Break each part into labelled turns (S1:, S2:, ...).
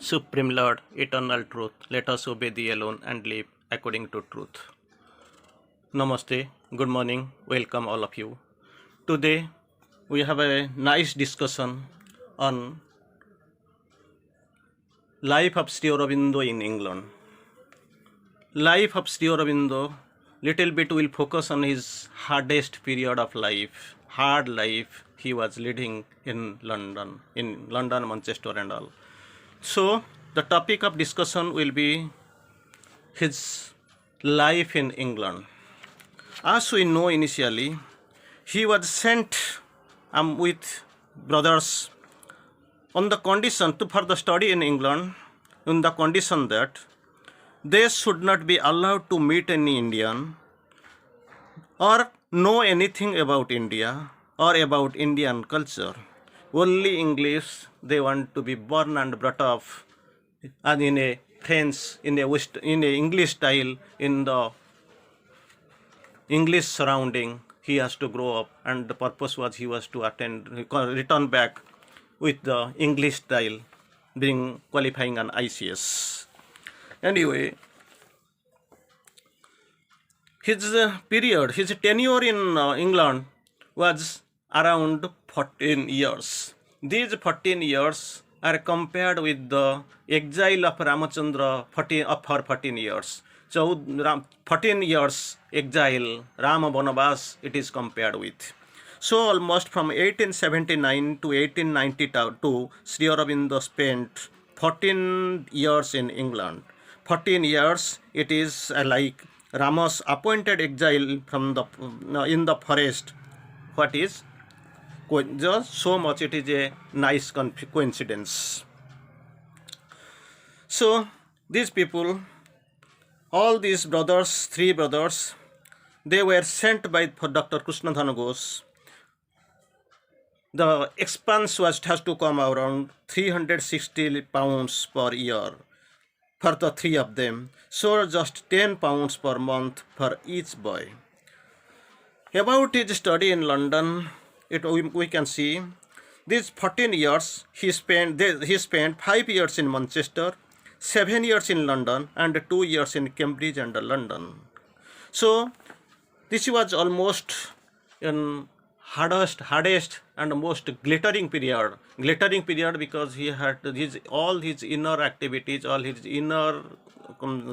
S1: Supreme Lord, eternal truth, let us obey thee alone and live according to truth. Namaste, good morning, welcome all of you. Today we have a nice discussion on life of Sri Aurobindo in England. Life of Sri Aurobindo, little bit will focus on his hardest period of life, hard life he was leading in London, Manchester and all. So the topic of discussion will be his life in England. As we know initially, he was sent with brothers on the condition to further study in England, on the condition that they should not be allowed to meet any Indian or know anything about India or about Indian culture. Only English, they want to be born and brought up and in a French, in a English style, in the English surrounding, he has to grow up, and the purpose was he was to return back with the English style, being qualifying an ICS. Anyway, his his tenure in England was around 14 years. These 14 years are compared with the exile of Ramachandra for 14 years. So 14 years exile, Rama Bonavas, it is compared with. So almost from 1879 to 1892, Sri Aurobindo spent 14 years in England. 14 years, it is like Rama's appointed exile from in the forest. What is? Just so much it is a nice coincidence. So these people, all these brothers, three brothers, they were sent by Dr. Krishnadhana Ghosh. The expense has to come around 360 pounds per year for the three of them. So just 10 pounds per month for each boy. About his study in London, we can see these 14 years he spent 5 years in Manchester, 7 years in London, and 2 years in Cambridge and London. So this was almost in hardest and most glittering period because he had all his inner activities, all his inner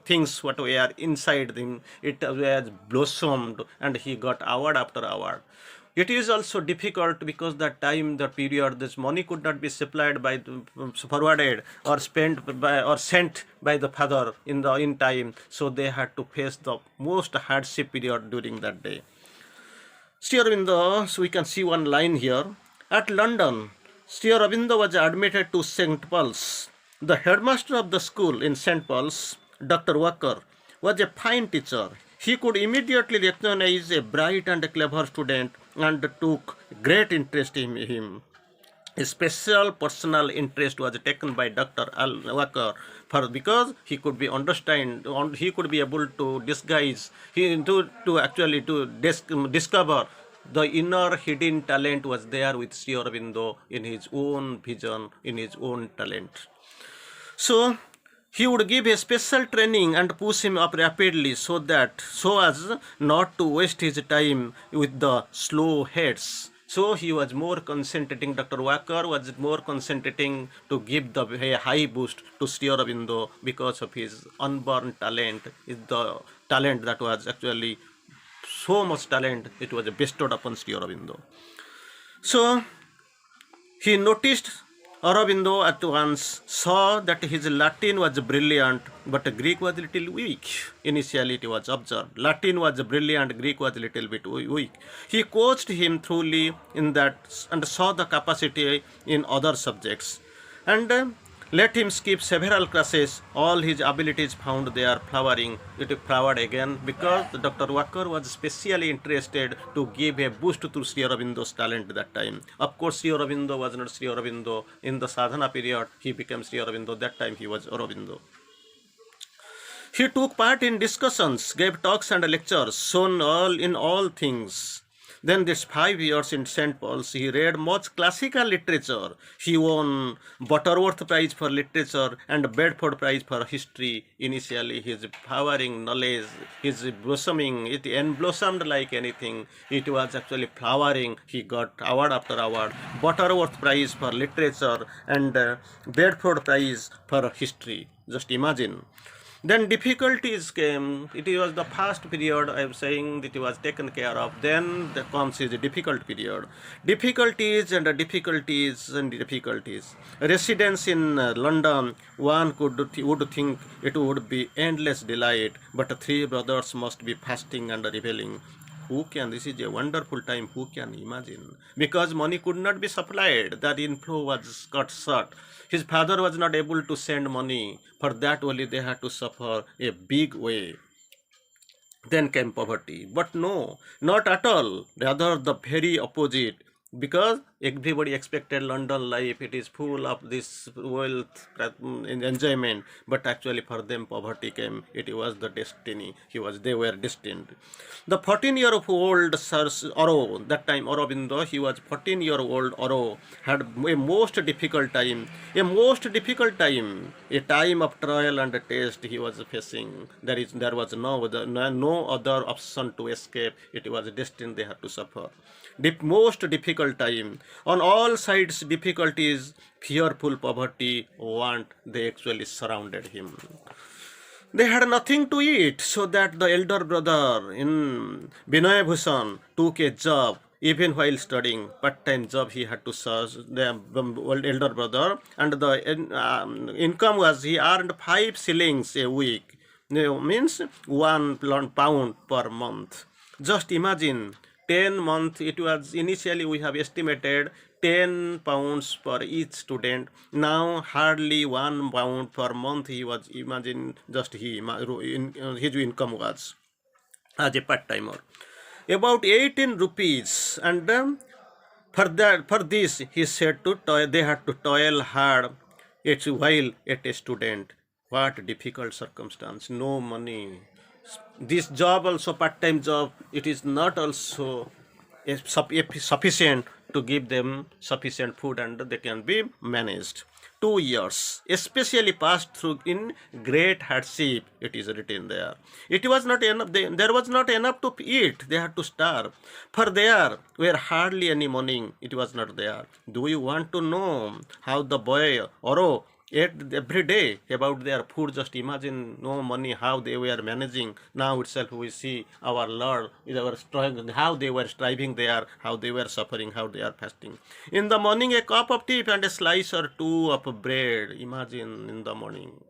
S1: things what were inside him, it was blossomed, and he got award after award. It is also difficult because that time, the period, this money could not be supplied by forwarded or spent by or sent by the father in time, so they had to face the most hardship period during that day. Sri Aurobindo, so we can see one line here. At London, Sri Aurobindo was admitted to St. Paul's. The headmaster of the school in St. Paul's, Dr. Walker, was a fine teacher. He could immediately recognize a bright and clever student and took great interest in him. A special personal interest was taken by Dr. Walker because he could be he could be able to discover the inner hidden talent was there with Sri Aurobindo in his own vision, in his own talent. So he would give a special training and push him up rapidly so as not to waste his time with the slow heads. So he was more concentrating, Dr. Walker was more concentrating to give a high boost to Sri Aurobindo because of his unborn talent, the talent that was actually so much talent, it was bestowed upon Sri Aurobindo. So he noticed Aurobindo at once saw that his Latin was brilliant, but Greek was a little weak. Initially it was observed. Latin was brilliant, Greek was a little bit weak. He coached him thoroughly in that and saw the capacity in other subjects. And let him skip several classes. All his abilities found there flowering. It flowered again because Dr. Walker was specially interested to give a boost to Sri Aurobindo's talent that time. Of course, Sri Aurobindo was not Sri Aurobindo. In the sadhana period, he became Sri Aurobindo. That time he was Aurobindo. He took part in discussions, gave talks and lectures, shown in all things. Then this 5 years in St. Paul's, he read much classical literature. He won Butterworth Prize for Literature and Bedford Prize for History. Initially, his flowering knowledge, his blossoming, it blossomed like anything. It was actually flowering. He got award after award. Butterworth Prize for Literature and Bedford Prize for History. Just imagine. Then difficulties came. It was the first period I am saying that it was taken care of. Then there comes is a difficult period. Difficulties and difficulties and difficulties. Residence in London, one would think it would be endless delight, but three brothers must be fasting and reveling. Who can? This is a wonderful time. Who can imagine? Because money could not be supplied, that inflow was cut short. His father was not able to send money. For that only they had to suffer a big way. Then came poverty. But no, not at all. Rather the very opposite. Because everybody expected London life, it is full of this wealth and enjoyment, but actually for them poverty came. It was the destiny. They were destined. The 14-year-old Sir Oro, that time Aurobindo, he was 14-year-old Oro, had a most difficult time, a time of trial and test he was facing. There was no other option to escape. It was destined they had to suffer. Most difficult time. On all sides, difficulties, fearful poverty, want, they actually surrounded him. They had nothing to eat, so that the elder brother in Binoy Bhushan took a job. Even while studying, part-time job he had to search the elder brother, and the income was he earned 5 shillings a week. Means £1 per month. Just imagine. 10 months, it was initially we have estimated £10 per each student. Now hardly £1 per month he was, imagine just his income was as a part-timer. About 18 rupees, and for this he said to they had to toil hard while at a student. What difficult circumstance, no money. This job also, part-time job, it is not also sufficient to give them sufficient food, and they can be managed. 2 years especially passed through in great hardship, it is written there. It was not enough, there was not enough to eat, they had to starve, for there were hardly any money, it was not there. Do you want to know how the boy Oro ate every day about their food? Just imagine, no money, how they were managing. Now itself we see our Lord, how they were striving there, how they were suffering, how they are fasting. In the morning, a cup of tea and a slice or two of bread. Imagine, in the morning.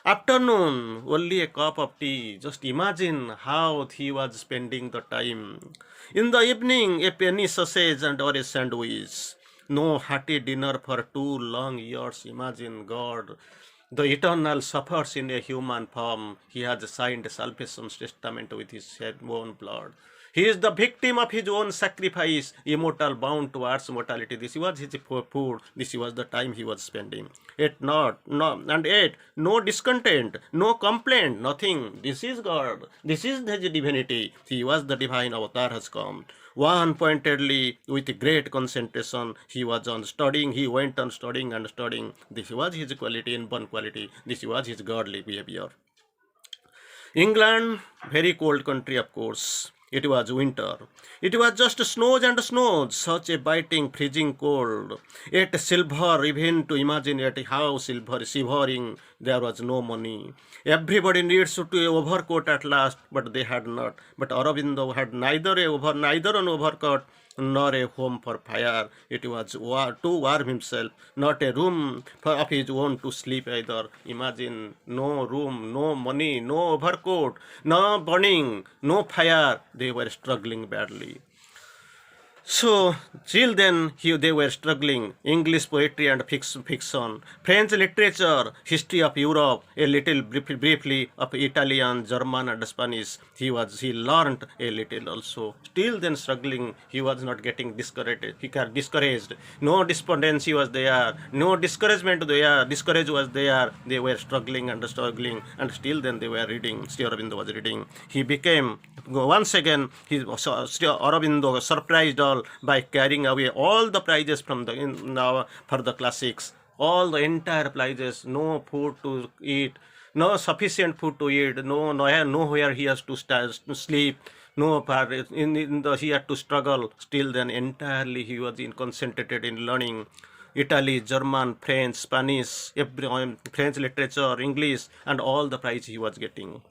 S1: Afternoon, only a cup of tea. Just imagine how he was spending the time. In the evening, a penny sausage and or a sandwich. No hearty dinner for 2 long years. Imagine God. The Eternal suffers in a human form. He has signed a salvation testament with his own blood. He is the victim of his own sacrifice, immortal, bound towards mortality. This was his food. This was the time he was spending. Yet no discontent, no complaint, nothing. This is God. This is his divinity. He was the divine avatar has come. One pointedly, with great concentration, he was on studying. He went on studying and studying. This was his quality, inborn quality. This was his godly behavior. England, very cold country, of course. It was winter. It was just snows and snows, such a biting, freezing cold. Yet silver, even to imagine it, how silver, shivering, there was no money. Everybody needs to a overcoat at last, but they had not. But Aurobindo had neither an overcoat nor a home for fire. It was to warm himself, not a room of his own to sleep either. Imagine, no room, no money, no overcoat, no burning, no fire. They were struggling badly. So till then they were struggling English poetry and fiction, French literature, history of Europe, a little briefly of Italian, German and Spanish. He learned a little also. Still then struggling, he was not getting discouraged. He got discouraged. No despondency was there. No discouragement there. Discourage was there. They were struggling, and still then they were reading. Sri Aurobindo was reading. He became once again. Aurobindo surprised all by carrying away all the prizes from for the classics. All the entire prizes. No food to eat. No sufficient food to eat. Nowhere he has to sleep. No, he had to struggle. Still, then entirely he was concentrated in learning Italy, German, French, Spanish, French literature, English, and all the prize he was getting.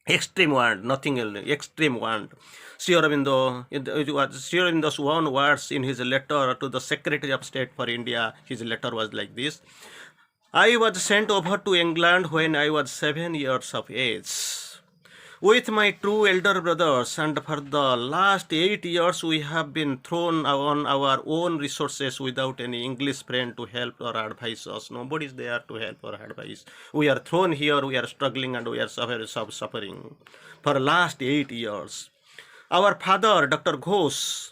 S1: Extreme want, nothing else. Extreme want. Sri Aurobindo's own words in his letter to the Secretary of State for India. His letter was like this: I was sent over to England when I was 7 years of age with my two elder brothers, and for the last 8 years we have been thrown on our own resources without any English friend to help or advise us. Nobody is there to help or advise. We are thrown here, we are struggling, and we are suffering for last 8 years. Our father, Dr. Ghosh,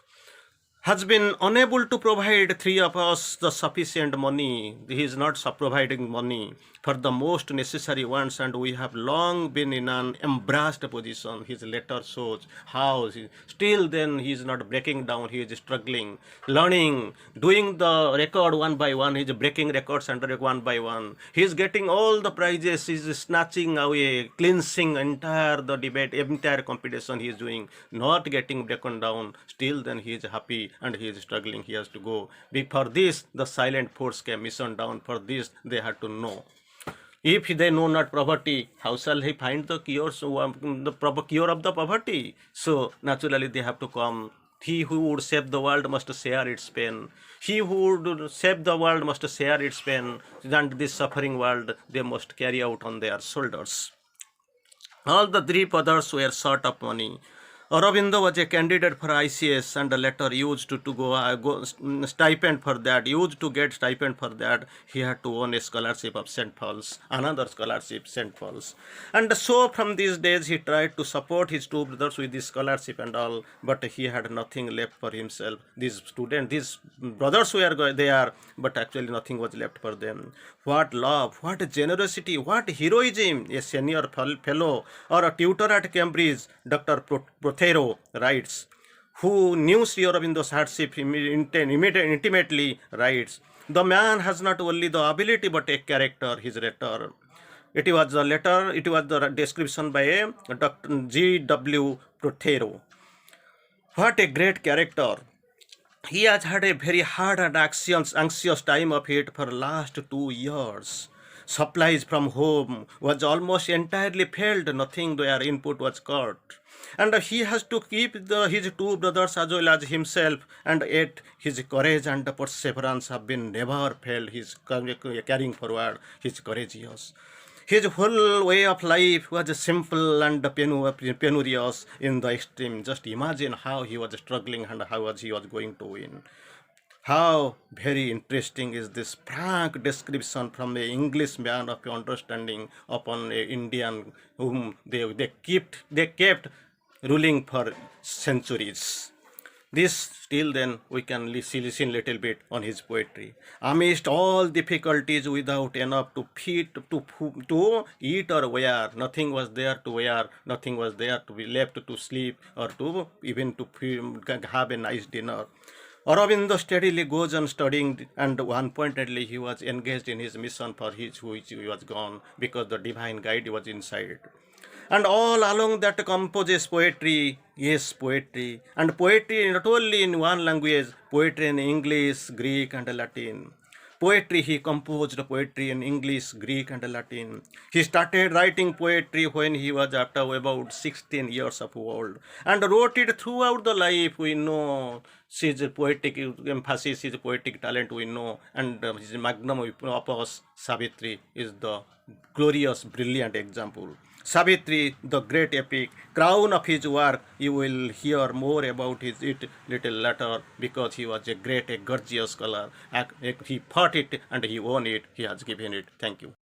S1: has been unable to provide three of us the sufficient money. He is not providing money for the most necessary ones, and we have long been in an embarrassed position. His letter shows how still then he is not breaking down. He is struggling, learning, doing the record one by one. He is breaking records under one by one. He is getting all the prizes. He is snatching away, cleansing entire the debate, entire competition he is doing, not getting broken down. Still then he is happy and he is struggling. He has to go. For this, the silent force came mission down. For this, they had to know. If they know not poverty, how shall he find the cure? So, the cure of the poverty? So naturally they have to come. He who would save the world must share its pain. He who would save the world must share its pain. And this suffering world they must carry out on their shoulders. All the three brothers were short of money. Aurobindo was a candidate for ICS, and the letter used to go stipend for that. Used to get stipend for that. He had to own a scholarship of St. Paul's, another scholarship, St. Paul's. And so from these days he tried to support his two brothers with this scholarship and all, but he had nothing left for himself. These brothers were there, but actually nothing was left for them. What love, what generosity, what heroism! A senior fellow or a tutor at Cambridge, Dr. Prothero writes, who knew Sri Aurobindo's hardship intimately, writes, the man has not only the ability but a character, his letter. It was the description by Dr. G.W. Prothero. What a great character. He has had a very hard and anxious time of it for last 2 years. Supplies from home was almost entirely failed. Nothing their input was cut. And he has to keep his two brothers as well as himself, and yet his courage and perseverance have been never failed. His carrying forward, his courageous. His whole way of life was simple and penurious in the extreme. Just imagine how he was struggling and how he was going to win. How very interesting is this frank description from an English man of understanding upon an Indian whom they kept ruling for centuries. This still then we can listen little bit on his poetry. Amidst all difficulties, without enough to feed, to eat or wear, nothing was there to wear, nothing was there to be left to sleep or to even to have a nice dinner. Aurobindo steadily goes on studying, and one pointedly he was engaged in his mission for which he was gone, because the divine guide was inside. And all along that composes poetry, yes, poetry. And poetry not only in one language, poetry in English, Greek, and Latin. Poetry, he composed poetry in English, Greek, and Latin. He started writing poetry when he was after about 16 years of old, and wrote it throughout the life. We know his poetic emphasis, his poetic talent we know, and his magnum opus Savitri is the glorious, brilliant example. Savitri, the great epic, crown of his work, you will hear more about it little later because he was a great, a gorgeous scholar. He fought it and he won it, he has given it. Thank you.